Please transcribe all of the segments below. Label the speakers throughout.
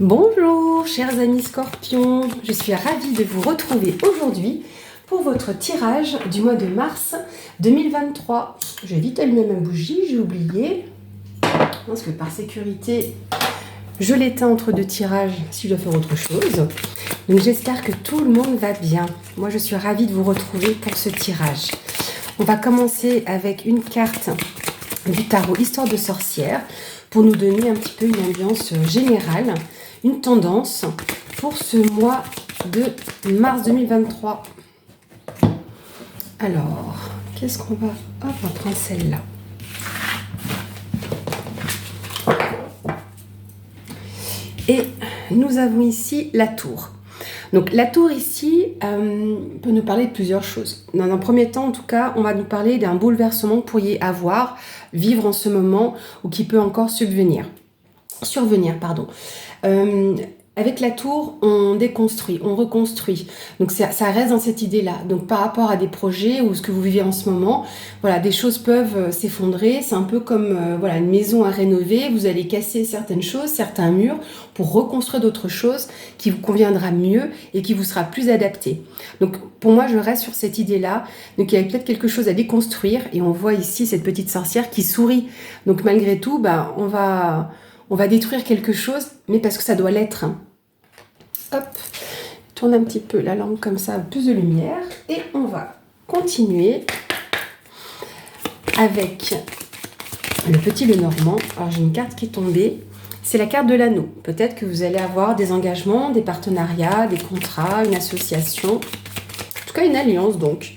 Speaker 1: Bonjour chers amis scorpions, je suis ravie de vous retrouver aujourd'hui pour votre tirage du mois de mars 2023. Je vais vite allumer ma bougie, j'ai oublié, parce que par sécurité je l'éteins entre deux tirages si je dois faire autre chose. Donc j'espère que tout le monde va bien. Moi je suis ravie de vous retrouver pour ce tirage. On va commencer avec une carte du tarot Histoire de sorcière pour nous donner un petit peu une ambiance générale, une tendance pour ce mois de mars 2023. Alors, qu'est-ce qu'on va... Hop, on va prendre celle-là. Et nous avons ici la tour. Donc la tour ici peut nous parler de plusieurs choses. Dans un premier temps, en tout cas, on va nous parler d'un bouleversement que vous pourriez avoir, vivre en ce moment ou qui peut encore survenir. Avec la tour, on déconstruit, on reconstruit. Donc ça reste dans cette idée-là. Donc par rapport à des projets ou ce que vous vivez en ce moment, voilà, des choses peuvent s'effondrer. C'est un peu comme voilà, une maison à rénover. Vous allez casser certaines choses, certains murs pour reconstruire d'autres choses qui vous conviendra mieux et qui vous sera plus adapté. Donc pour moi, je reste sur cette idée-là. Donc il y a peut-être quelque chose à déconstruire et on voit ici cette petite sorcière qui sourit. Donc malgré tout, on va détruire quelque chose, mais parce que ça doit l'être. Hop, tourne un petit peu la lampe comme ça, plus de lumière. Et on va continuer avec le petit Lenormand. Alors j'ai une carte qui est tombée. C'est la carte de l'anneau. Peut-être que vous allez avoir des engagements, des partenariats, des contrats, une association. En tout cas, une alliance donc.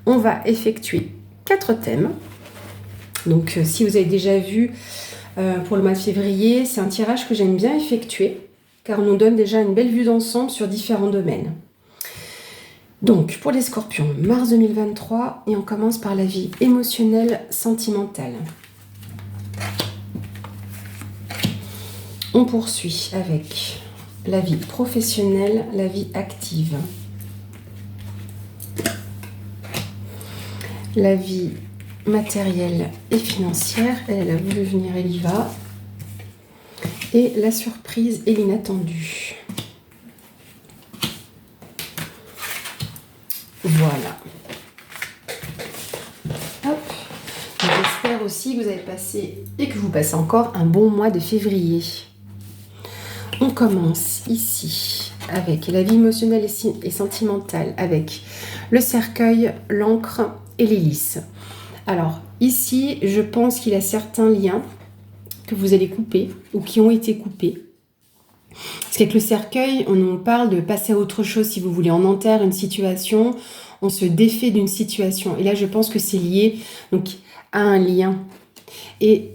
Speaker 1: On va effectuer 4 thèmes. Donc si vous avez déjà vu... pour le mois de février, c'est un tirage que j'aime bien effectuer car on nous donne déjà une belle vue d'ensemble sur différents domaines. Donc, pour les scorpions, mars 2023, et on commence par la vie émotionnelle, sentimentale. On poursuit avec la vie professionnelle, la vie active. La vie matérielle et financière, elle a voulu venir, elle y va. Et la surprise et l'inattendu. Voilà. Hop. J'espère aussi que vous avez passé et que vous passez encore un bon mois de février. On commence ici avec la vie émotionnelle et sentimentale, avec le cercueil, l'encre et l'hélice. Alors, ici, je pense qu'il y a certains liens que vous allez couper ou qui ont été coupés. Parce qu'avec le cercueil, on parle de passer à autre chose, si vous voulez. On enterre une situation, on se défait d'une situation. Et là, je pense que c'est lié donc, à un lien. Et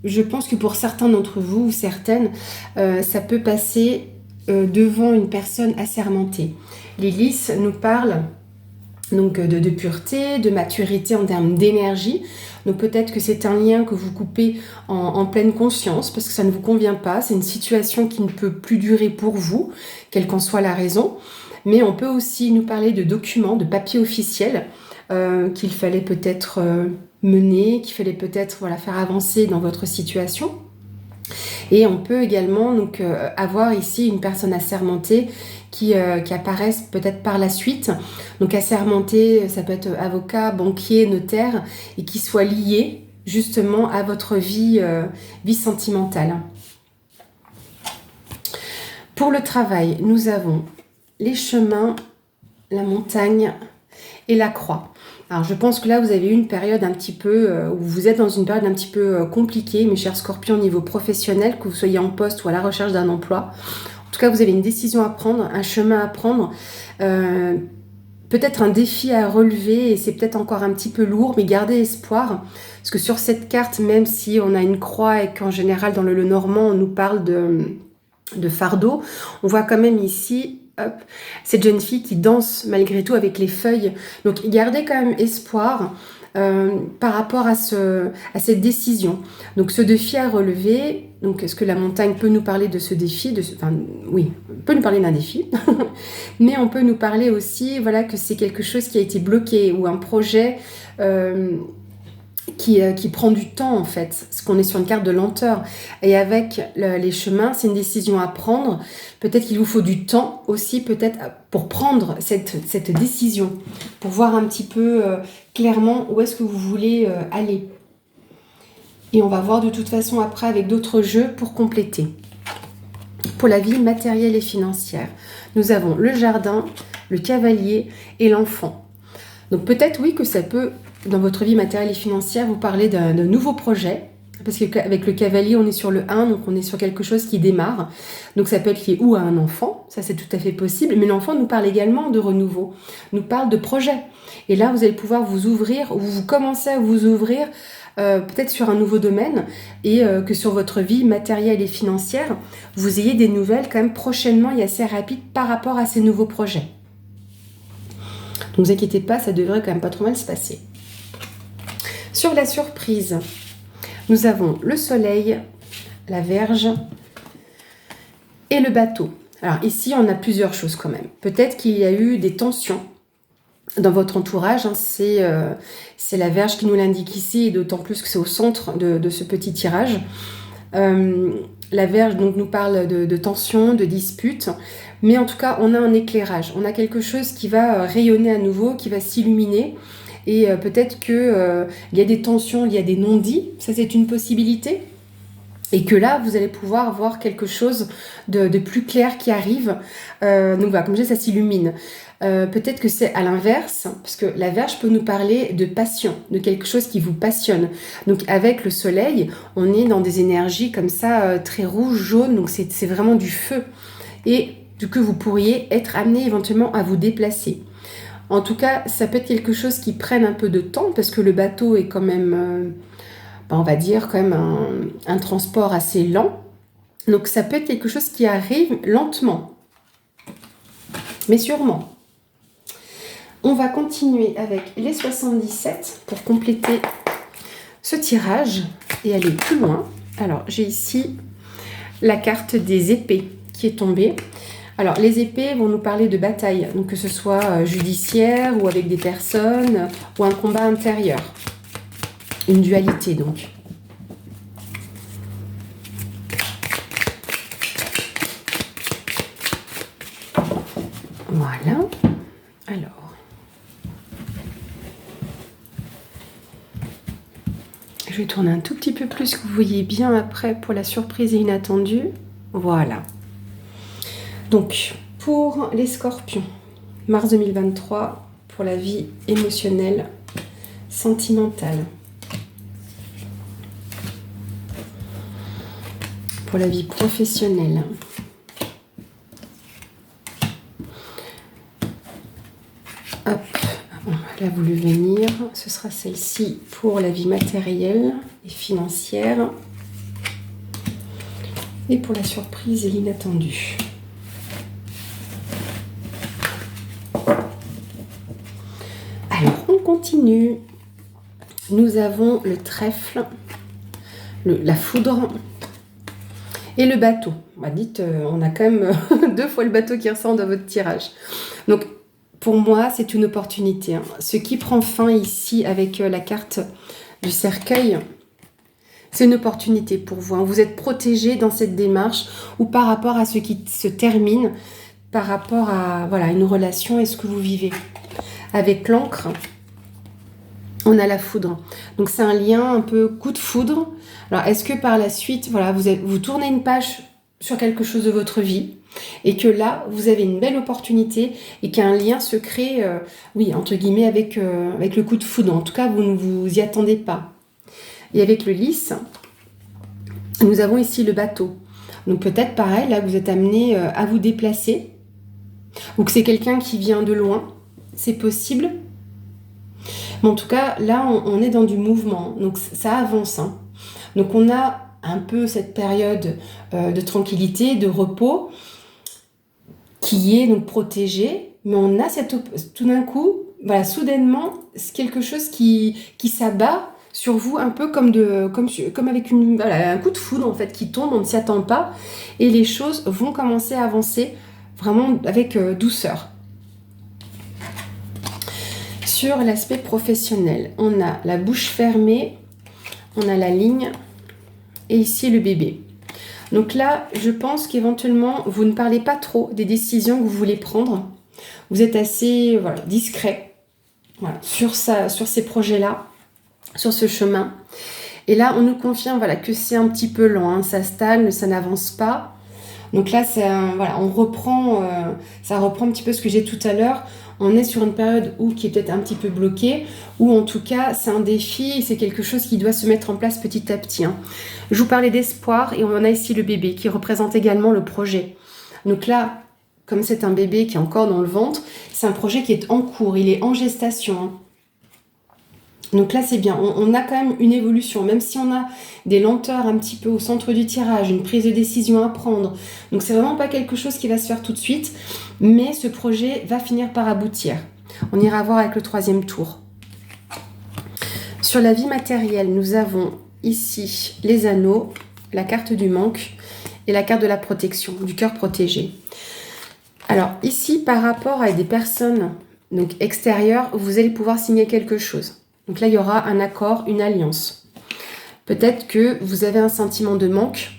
Speaker 1: je pense que pour certains d'entre vous, ou certaines, ça peut passer devant une personne assermentée. L'hélice nous parle... donc de pureté, de maturité en termes d'énergie. Donc peut-être que c'est un lien que vous coupez en pleine conscience parce que ça ne vous convient pas. C'est une situation qui ne peut plus durer pour vous, quelle qu'en soit la raison. Mais on peut aussi nous parler de documents, de papiers officiels qu'il fallait peut-être mener, qu'il fallait peut-être faire avancer dans votre situation. Et on peut également donc, avoir ici une personne assermentée qui apparaissent peut-être par la suite. Donc assermenté, ça peut être avocat, banquier, notaire, et qui soit lié justement à votre vie sentimentale. Pour le travail, nous avons les chemins, la montagne et la croix. Alors je pense que là vous avez eu une période un petit peu, où vous êtes dans une période un petit peu compliquée, mes chers scorpions, au niveau professionnel, que vous soyez en poste ou à la recherche d'un emploi. En tout cas, vous avez une décision à prendre, un chemin à prendre, peut-être un défi à relever et c'est peut-être encore un petit peu lourd, mais gardez espoir. Parce que sur cette carte, même si on a une croix et qu'en général dans le Lenormand, on nous parle de fardeau, on voit quand même ici cette jeune fille qui danse malgré tout avec les feuilles. Donc gardez quand même espoir par rapport à cette décision. Donc ce défi à relever, donc est-ce que la montagne peut nous parler de ce défi oui, on peut nous parler d'un défi, mais on peut nous parler aussi que c'est quelque chose qui a été bloqué ou un projet qui prend du temps en fait, parce qu'on est sur une carte de lenteur. Et avec les chemins, c'est une décision à prendre. Peut-être qu'il vous faut du temps aussi, peut-être pour prendre cette décision, pour voir un petit peu clairement où est-ce que vous voulez aller. Et on va voir de toute façon après avec d'autres jeux pour compléter. Pour la vie matérielle et financière, nous avons le jardin, le cavalier et l'enfant. Donc peut-être oui que ça peut, dans votre vie matérielle et financière, vous parler d'un nouveau projet. Parce qu'avec le cavalier, on est sur le 1, donc on est sur quelque chose qui démarre. Donc ça peut être lié ou à un enfant, ça c'est tout à fait possible. Mais l'enfant nous parle également de renouveau, nous parle de projet. Et là, vous allez pouvoir vous ouvrir, ou vous commencez à vous ouvrir peut-être sur un nouveau domaine et que sur votre vie matérielle et financière, vous ayez des nouvelles quand même prochainement et assez rapides par rapport à ces nouveaux projets. Donc ne vous inquiétez pas, ça devrait quand même pas trop mal se passer. Sur la surprise, nous avons le soleil, la Vierge et le bateau. Alors ici, on a plusieurs choses quand même. Peut-être qu'il y a eu des tensions dans votre entourage, hein, c'est la Vierge qui nous l'indique ici, et d'autant plus que c'est au centre de ce petit tirage. La Vierge donc, nous parle de tension, de dispute, mais en tout cas, on a un éclairage, on a quelque chose qui va rayonner à nouveau, qui va s'illuminer, et peut-être qu'il y a des tensions, il y a des non-dits, ça c'est une possibilité, et que là, vous allez pouvoir voir quelque chose de plus clair qui arrive. Donc voilà, comme je dis, ça s'illumine. Peut-être que c'est à l'inverse, parce que la Vierge peut nous parler de passion, de quelque chose qui vous passionne. Donc avec le soleil, on est dans des énergies comme ça, très rouge, jaune, donc c'est vraiment du feu. Et que vous pourriez être amené éventuellement à vous déplacer. En tout cas, ça peut être quelque chose qui prenne un peu de temps, parce que le bateau est quand même, on va dire, quand même un transport assez lent. Donc ça peut être quelque chose qui arrive lentement, mais sûrement. On va continuer avec les 77 pour compléter ce tirage et aller plus loin. Alors, j'ai ici la carte des épées qui est tombée. Alors, les épées vont nous parler de bataille, donc que ce soit judiciaire ou avec des personnes ou un combat intérieur. Une dualité, donc. Voilà. Alors. Je vais tourner un tout petit peu plus, que vous voyez bien après pour la surprise et inattendue. Voilà. Donc, pour les scorpions, mars 2023, pour la vie émotionnelle, sentimentale. Pour la vie professionnelle. Hop. Elle a voulu venir, ce sera celle-ci pour la vie matérielle et financière et pour la surprise et l'inattendu. Alors on continue, nous avons le trèfle, la foudre et le bateau. Bah, dites, on a quand même 2 fois le bateau qui ressort dans votre tirage. Donc pour moi, c'est une opportunité. Ce qui prend fin ici avec la carte du cercueil, c'est une opportunité pour vous. Vous êtes protégé dans cette démarche ou par rapport à ce qui se termine, par rapport à voilà, une relation et ce que vous vivez. Avec l'encre, on a la foudre. Donc c'est un lien un peu coup de foudre. Alors est-ce que par la suite, voilà, vous tournez une page sur quelque chose de votre vie et que là, vous avez une belle opportunité et qu'un lien se crée, oui, entre guillemets, avec le coup de foudre. En tout cas, vous ne vous y attendez pas. Et avec le lys, nous avons ici le bateau. Donc peut-être pareil, là, vous êtes amené à vous déplacer ou que c'est quelqu'un qui vient de loin. C'est possible. Mais en tout cas, là, on est dans du mouvement. Donc ça avance. Hein. Donc on a un peu cette période de tranquillité, de repos, qui est donc protégée, mais on a tout d'un coup, voilà, soudainement, c'est quelque chose qui s'abat sur vous, un peu comme avec un coup de foudre en fait qui tombe, on ne s'y attend pas, et les choses vont commencer à avancer vraiment avec douceur. Sur l'aspect professionnel, on a la bouche fermée on a la ligne et ici le bébé. Donc là, je pense qu'éventuellement, vous ne parlez pas trop des décisions que vous voulez prendre. Vous êtes assez discret sur ces projets-là, sur ce chemin. Et là, on nous confirme que c'est un petit peu lent, hein, ça stagne, ça n'avance pas. Donc là, on reprend, ça reprend un petit peu ce que j'ai tout à l'heure. On est sur une période qui est peut-être un petit peu bloquée, ou en tout cas, c'est un défi, c'est quelque chose qui doit se mettre en place petit à petit. Hein. Je vous parlais d'espoir, et on a ici le bébé qui représente également le projet. Donc là, comme c'est un bébé qui est encore dans le ventre, c'est un projet qui est en cours, il est en gestation. Hein. Donc là, c'est bien. On a quand même une évolution, même si on a des lenteurs un petit peu au centre du tirage, une prise de décision à prendre. Donc, c'est vraiment pas quelque chose qui va se faire tout de suite, mais ce projet va finir par aboutir. On ira voir avec le 3e tour. Sur la vie matérielle, nous avons ici les anneaux, la carte du manque et la carte de la protection, du cœur protégé. Alors, ici, par rapport à des personnes extérieures, vous allez pouvoir signer quelque chose. Donc là, il y aura un accord, une alliance. Peut-être que vous avez un sentiment de manque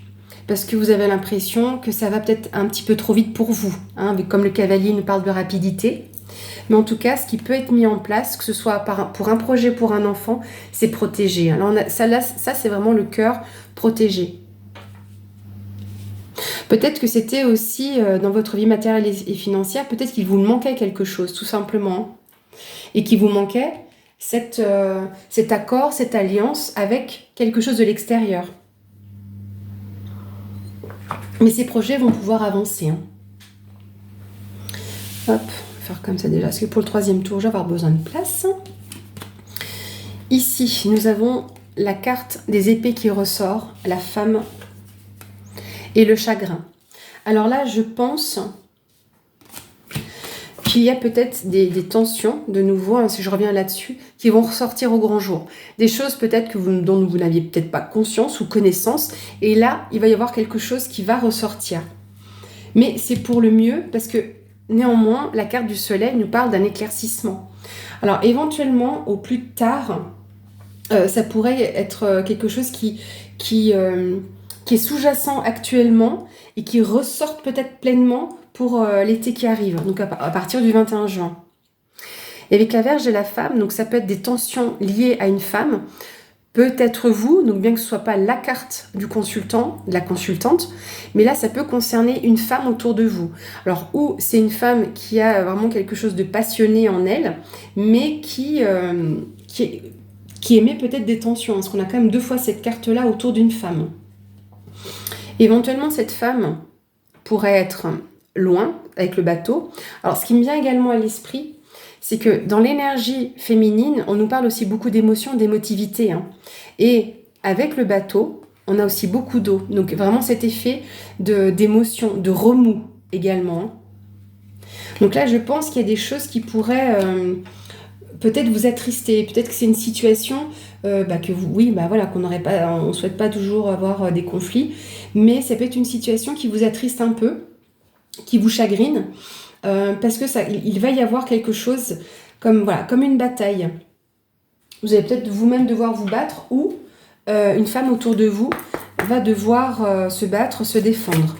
Speaker 1: parce que vous avez l'impression que ça va peut-être un petit peu trop vite pour vous. Hein, comme le cavalier nous parle de rapidité. Mais en tout cas, ce qui peut être mis en place, que ce soit pour un projet, pour un enfant, c'est protégé. Alors ça, c'est vraiment le cœur protégé. Peut-être que c'était aussi dans votre vie matérielle et financière, peut-être qu'il vous manquait quelque chose, tout simplement. Et qu'il vous manquait cet accord, cette alliance avec quelque chose de l'extérieur. Mais ces projets vont pouvoir avancer. Hein. Hop, faire comme ça déjà, parce que pour le 3e tour, je vais avoir besoin de place. Ici, nous avons la carte des épées qui ressort, la femme et le chagrin. Alors là, je pense qu'il y a peut-être des tensions, de nouveau, hein, si je reviens là-dessus, qui vont ressortir au grand jour. Des choses peut-être dont vous n'aviez peut-être pas conscience ou connaissance. Et là, il va y avoir quelque chose qui va ressortir. Mais c'est pour le mieux, parce que néanmoins, la carte du soleil nous parle d'un éclaircissement. Alors éventuellement, au plus tard, ça pourrait être quelque chose qui est sous-jacent actuellement et qui ressorte peut-être pleinement pour l'été qui arrive, donc à partir du 21 juin. Et avec la Vierge et la femme, donc ça peut être des tensions liées à une femme, peut-être vous, donc bien que ce ne soit pas la carte du consultant, de la consultante, mais là ça peut concerner une femme autour de vous. Alors ou c'est une femme qui a vraiment quelque chose de passionné en elle, mais qui émet peut-être des tensions, parce qu'on a quand même 2 fois cette carte-là autour d'une femme. Éventuellement, cette femme pourrait être loin, avec le bateau. Alors, ce qui me vient également à l'esprit, c'est que dans l'énergie féminine, on nous parle aussi beaucoup d'émotions, d'émotivité. Hein. Et avec le bateau, on a aussi beaucoup d'eau. Donc, vraiment cet effet d'émotion, de remous également. Hein. Donc là, je pense qu'il y a des choses qui pourraient peut-être vous attrister. Peut-être que c'est une situation que qu'on n'aurait pas, on ne souhaite pas toujours avoir des conflits. Mais ça peut être une situation qui vous attriste un peu, qui vous chagrine, parce que il va y avoir quelque chose comme une bataille. Vous allez peut-être vous-même devoir vous battre, ou une femme autour de vous va devoir se battre, se défendre.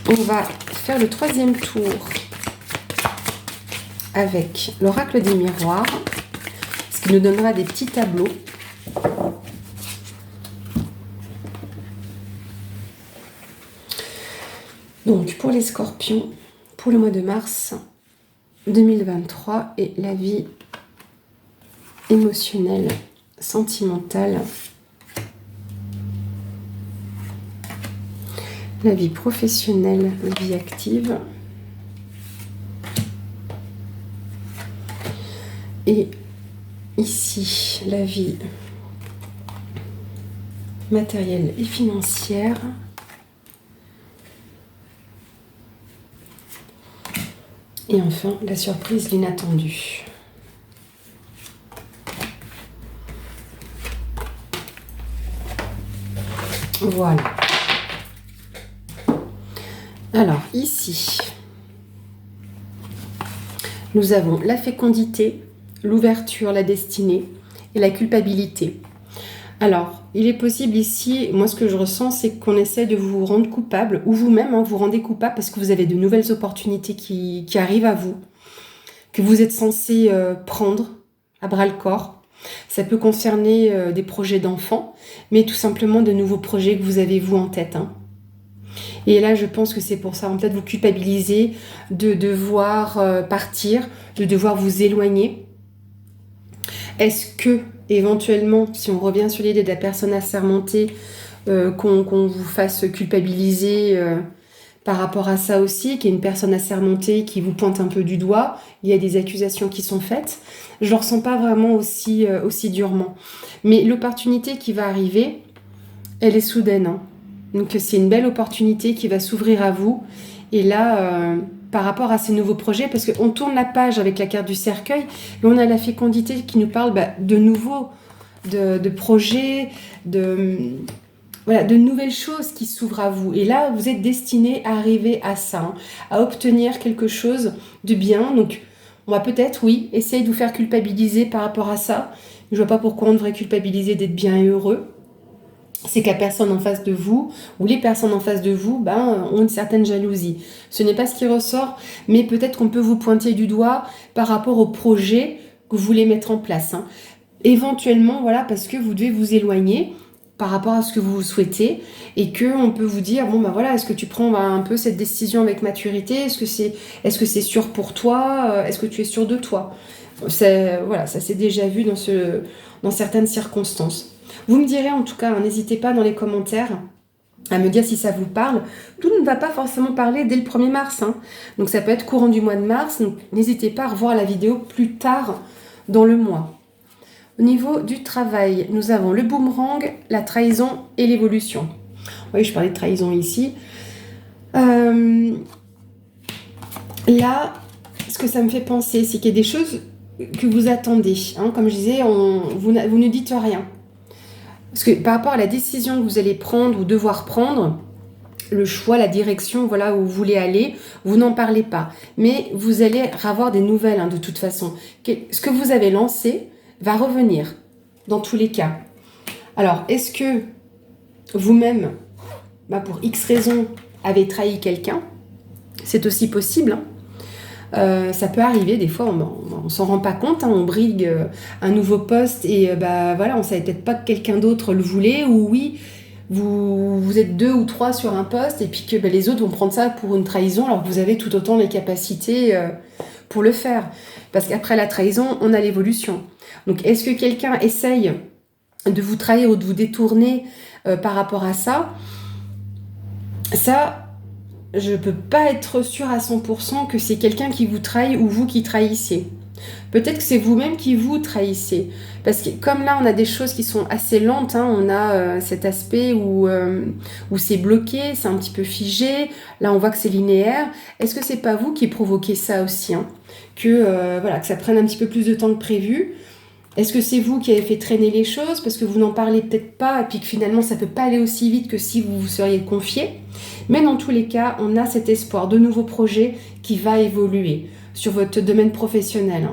Speaker 1: On va faire le 3e tour avec l'oracle des miroirs, ce qui nous donnera des petits tableaux. Donc, pour les scorpions, pour le mois de mars 2023 et la vie émotionnelle, sentimentale, la vie professionnelle, la vie active et ici la vie matérielle et financière. Et enfin, la surprise, l'inattendu. Voilà. Alors, ici, nous avons la fécondité, l'ouverture, la destinée et la culpabilité. Alors, il est possible ici, moi ce que je ressens, c'est qu'on essaie de vous rendre coupable, ou vous-même, hein, vous rendez coupable parce que vous avez de nouvelles opportunités qui arrivent à vous, que vous êtes censé prendre à bras-le-corps. Ça peut concerner des projets d'enfants, mais tout simplement de nouveaux projets que vous avez vous en tête. Hein. Et là, je pense que c'est pour ça, peut-être vous culpabiliser de devoir partir, de devoir vous éloigner. Est-ce que, éventuellement, si on revient sur l'idée de la personne assermentée, qu'on vous fasse culpabiliser par rapport à ça aussi, qu'il y ait une personne assermentée qui vous pointe un peu du doigt, il y a des accusations qui sont faites. Je ne le ressens pas vraiment aussi durement. Mais l'opportunité qui va arriver, elle est soudaine. Hein. Donc c'est une belle opportunité qui va s'ouvrir à vous. Et là, par rapport à ces nouveaux projets, parce qu'on tourne la page avec la carte du cercueil, et on a la fécondité qui nous parle de nouveau, de projets, de nouvelles choses qui s'ouvrent à vous. Et là, vous êtes destiné à arriver à ça, hein, à obtenir quelque chose de bien. Donc, on va peut-être, oui, essayer de vous faire culpabiliser par rapport à ça. Je vois pas pourquoi on devrait culpabiliser d'être bien et heureux. C'est que la personne en face de vous, ou les personnes en face de vous, ont une certaine jalousie. Ce n'est pas ce qui ressort, mais peut-être qu'on peut vous pointer du doigt par rapport au projet que vous voulez mettre en place. Hein. Éventuellement, voilà, parce que vous devez vous éloigner par rapport à ce que vous souhaitez, et qu'on peut vous dire, est-ce que tu prends un peu cette décision avec maturité? Est-ce que c'est sûr pour toi? Est-ce que tu es sûr de toi? Ça s'est déjà vu dans certaines circonstances. Vous me direz en tout cas, hein, n'hésitez pas dans les commentaires à me dire si ça vous parle. Tout ne va pas forcément parler dès le 1er mars. Hein. Donc ça peut être courant du mois de mars. Donc n'hésitez pas à revoir la vidéo plus tard dans le mois. Au niveau du travail, nous avons le boomerang, la trahison et l'évolution. Oui, je parlais de trahison ici. Là, ce que ça me fait penser, c'est qu'il y a des choses que vous attendez. Hein. Comme je disais, vous ne dites rien. Parce que par rapport à la décision que vous allez prendre ou devoir prendre, le choix, la direction, voilà où vous voulez aller, vous n'en parlez pas. Mais vous allez avoir des nouvelles, hein, de toute façon. Ce que vous avez lancé va revenir, dans tous les cas. Alors, est-ce que vous-même, pour X raisons, avez trahi quelqu'un? C'est aussi possible, hein. Ça peut arriver, des fois on s'en rend pas compte, hein, on brigue un nouveau poste et on savait peut-être pas que quelqu'un d'autre le voulait, ou oui, vous êtes 2 ou 3 sur un poste et puis que les autres vont prendre ça pour une trahison alors que vous avez tout autant les capacités pour le faire. Parce qu'après la trahison, on a l'évolution. Donc est-ce que quelqu'un essaye de vous trahir ou de vous détourner par rapport à ça? Ça, je ne peux pas être sûre à 100% que c'est quelqu'un qui vous trahit ou vous qui trahissez. Peut-être que c'est vous-même qui vous trahissez. Parce que comme là, on a des choses qui sont assez lentes, hein, on a cet aspect où c'est bloqué, c'est un petit peu figé. Là, on voit que c'est linéaire. Est-ce que c'est pas vous qui provoquez ça aussi, hein, que ça prenne un petit peu plus de temps que prévu? Est-ce que c'est vous qui avez fait traîner les choses parce que vous n'en parlez peut-être pas et puis que finalement ça ne peut pas aller aussi vite que si vous vous seriez confié? Mais dans tous les cas, on a cet espoir de nouveaux projets qui va évoluer sur votre domaine professionnel.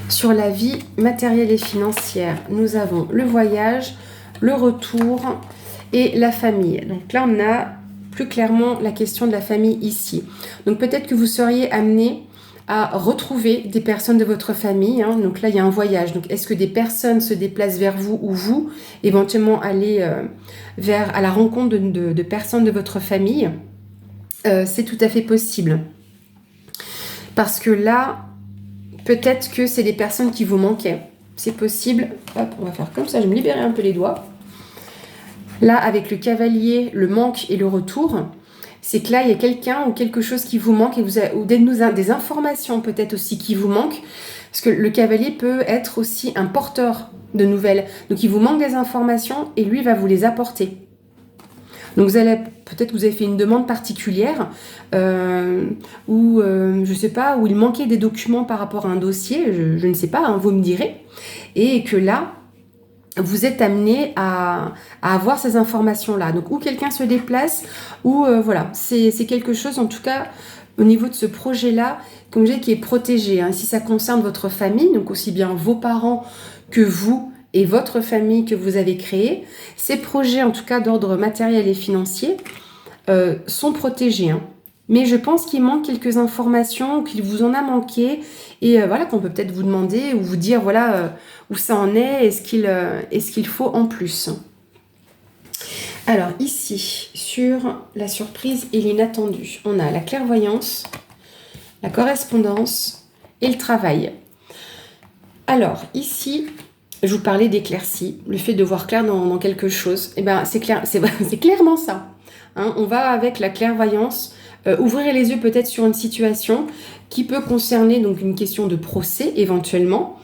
Speaker 1: Sur la vie matérielle et financière, nous avons le voyage, le retour et la famille. Donc là, on a plus clairement la question de la famille ici. Donc peut-être que vous seriez amené à retrouver des personnes de votre famille. Hein. Donc là, il y a un voyage. Donc, est-ce que des personnes se déplacent vers vous ou vous, éventuellement aller à la rencontre de personnes de votre famille? C'est tout à fait possible. Parce que là, peut-être que c'est des personnes qui vous manquaient. C'est possible. Hop, on va faire comme ça. Je vais me libérer un peu les doigts. Là, avec le cavalier, le manque et le retour, c'est que là, il y a quelqu'un ou quelque chose qui vous manque ou des informations peut-être aussi qui vous manquent. Parce que le cavalier peut être aussi un porteur de nouvelles. Donc, il vous manque des informations et lui va vous les apporter. Donc, peut-être que vous avez fait une demande particulière ou, je sais pas, où il manquait des documents par rapport à un dossier. Je ne sais pas, hein, vous me direz. Et que là, vous êtes amené à avoir ces informations-là. Donc, ou quelqu'un se déplace, ou c'est quelque chose, en tout cas, au niveau de ce projet-là, comme je dis, qui est protégé. Hein. Si ça concerne votre famille, donc aussi bien vos parents que vous, et votre famille que vous avez créée, ces projets, en tout cas d'ordre matériel et financier, sont protégés. Hein. Mais je pense qu'il manque quelques informations, ou qu'il vous en a manqué, et voilà, qu'on peut peut-être vous demander ou vous dire voilà où ça en est, est-ce qu'il faut en plus. Alors ici, sur la surprise et l'inattendu, on a la clairvoyance, la correspondance et le travail. Alors ici, je vous parlais d'éclaircie, le fait de voir clair dans quelque chose. Eh ben, c'est clair, c'est clairement ça. Hein, on va avec la clairvoyance ouvrir les yeux peut-être sur une situation qui peut concerner donc une question de procès éventuellement,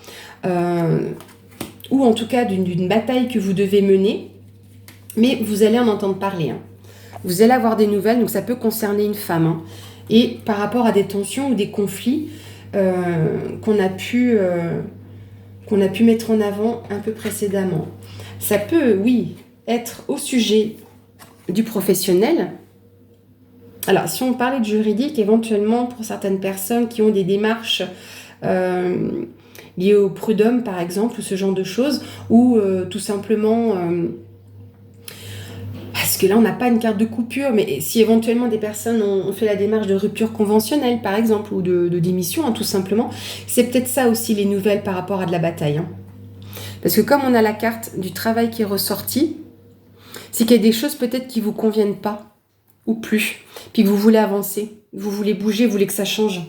Speaker 1: ou en tout cas d'une bataille que vous devez mener, mais vous allez en entendre parler. Hein. Vous allez avoir des nouvelles, donc ça peut concerner une femme. Hein, et par rapport à des tensions ou des conflits qu'on a pu mettre en avant un peu précédemment. Ça peut, oui, être au sujet du professionnel. Alors, si on parlait de juridique, éventuellement, pour certaines personnes qui ont des démarches liées au prud'homme, par exemple, ou ce genre de choses, ou tout simplement... parce que là, on n'a pas une carte de coupure, mais si éventuellement des personnes ont fait la démarche de rupture conventionnelle, par exemple, ou de démission, hein, tout simplement, c'est peut-être ça aussi les nouvelles par rapport à de la bataille. Hein. Parce que comme on a la carte du travail qui est ressortie, c'est qu'il y a des choses peut-être qui ne vous conviennent pas, ou plus, puis que vous voulez avancer, vous voulez bouger, vous voulez que ça change.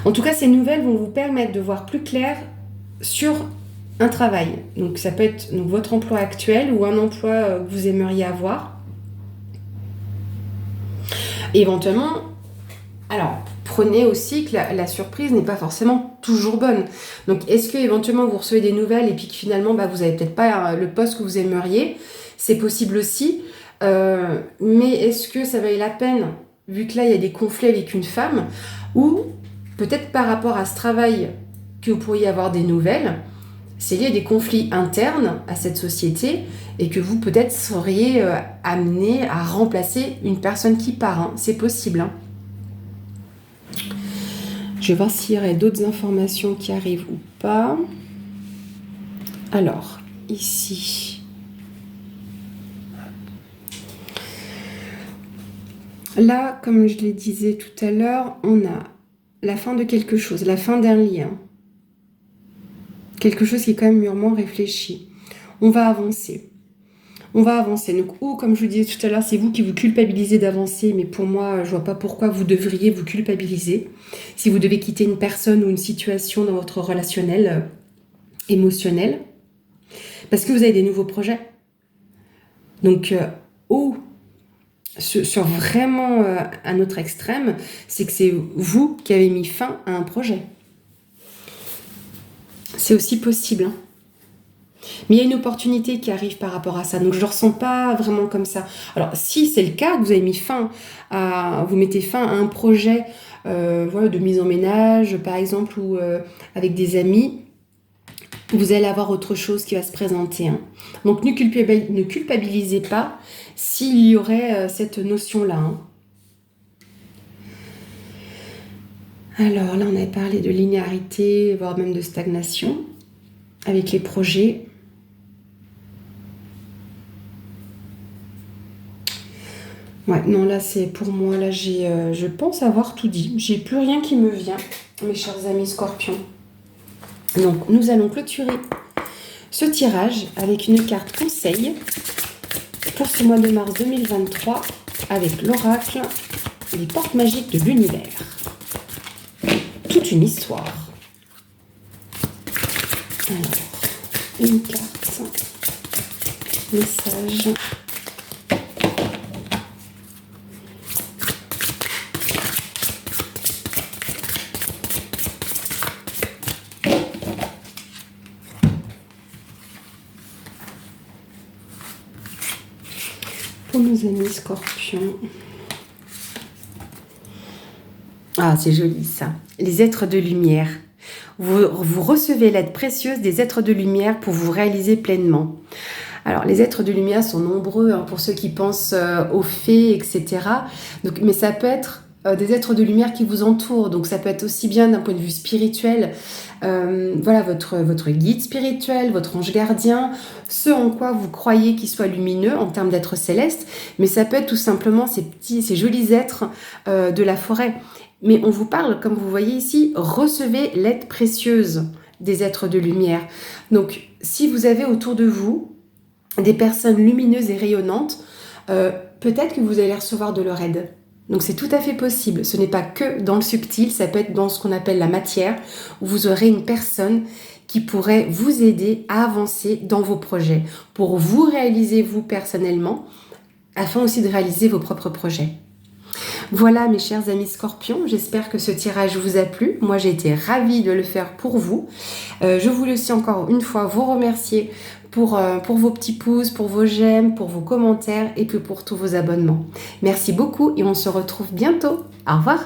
Speaker 1: En tout cas, ces nouvelles vont vous permettre de voir plus clair sur un travail. Donc ça peut être donc, votre emploi actuel ou un emploi que vous aimeriez avoir. Et éventuellement, alors prenez aussi que la surprise n'est pas forcément toujours bonne. Donc est-ce que éventuellement vous recevez des nouvelles et puis que finalement vous n'avez peut-être pas le poste que vous aimeriez, c'est possible aussi. Mais est-ce que ça vaille la peine, vu que là il y a des conflits avec une femme, ou peut-être par rapport à ce travail que vous pourriez avoir des nouvelles, c'est lié à des conflits internes à cette société et que vous peut-être seriez amené à remplacer une personne qui part. Hein. C'est possible. Hein. Je vais voir s'il y aurait d'autres informations qui arrivent ou pas. Alors, ici. Là, comme je le disais tout à l'heure, on a la fin de quelque chose, la fin d'un lien. Quelque chose qui est quand même mûrement réfléchi. On va avancer. On va avancer. Donc, ou comme je vous disais tout à l'heure, c'est vous qui vous culpabilisez d'avancer, mais pour moi, je vois pas pourquoi vous devriez vous culpabiliser. Si vous devez quitter une personne ou une situation dans votre relationnel émotionnel, parce que vous avez des nouveaux projets. Donc, ou sur vraiment un autre extrême, c'est que c'est vous qui avez mis fin à un projet. C'est aussi possible. Hein. Mais il y a une opportunité qui arrive par rapport à ça. Donc je ne le ressens pas vraiment comme ça. Alors si c'est le cas, que vous avez mis fin vous mettez fin à un projet voilà, de mise en ménage, par exemple, ou avec des amis, vous allez avoir autre chose qui va se présenter. Hein. Donc ne culpabilisez pas s'il y aurait cette notion-là. Hein. Alors là, on avait parlé de linéarité, voire même de stagnation avec les projets. Ouais, non, là, c'est pour moi, là, je pense avoir tout dit. J'ai plus rien qui me vient, mes chers amis scorpions. Donc, nous allons clôturer ce tirage avec une carte conseil pour ce mois de mars 2023 avec l'oracle des portes magiques de l'univers. Toute une histoire. Alors, une carte, message. Pour nos amis scorpions. Ah, c'est joli ça. Les êtres de lumière. Vous recevez l'aide précieuse des êtres de lumière pour vous réaliser pleinement. Alors, les êtres de lumière sont nombreux, hein, pour ceux qui pensent aux fées, etc. Donc, mais ça peut être des êtres de lumière qui vous entourent. Donc ça peut être aussi bien d'un point de vue spirituel, voilà, votre guide spirituel, votre ange gardien, ce en quoi vous croyez qu'il soit lumineux en termes d'êtres célestes, mais ça peut être tout simplement ces jolis êtres de la forêt. Mais on vous parle, comme vous voyez ici, recevez l'aide précieuse des êtres de lumière. Donc si vous avez autour de vous des personnes lumineuses et rayonnantes, peut-être que vous allez recevoir de leur aide. Donc c'est tout à fait possible. Ce n'est pas que dans le subtil, ça peut être dans ce qu'on appelle la matière, où vous aurez une personne qui pourrait vous aider à avancer dans vos projets, pour vous réaliser vous personnellement, afin aussi de réaliser vos propres projets. Voilà mes chers amis scorpions, j'espère que ce tirage vous a plu. Moi j'ai été ravie de le faire pour vous. Je voulais aussi encore une fois vous remercier pour vos petits pouces, pour vos j'aime, pour vos commentaires et puis pour tous vos abonnements. Merci beaucoup et on se retrouve bientôt. Au revoir.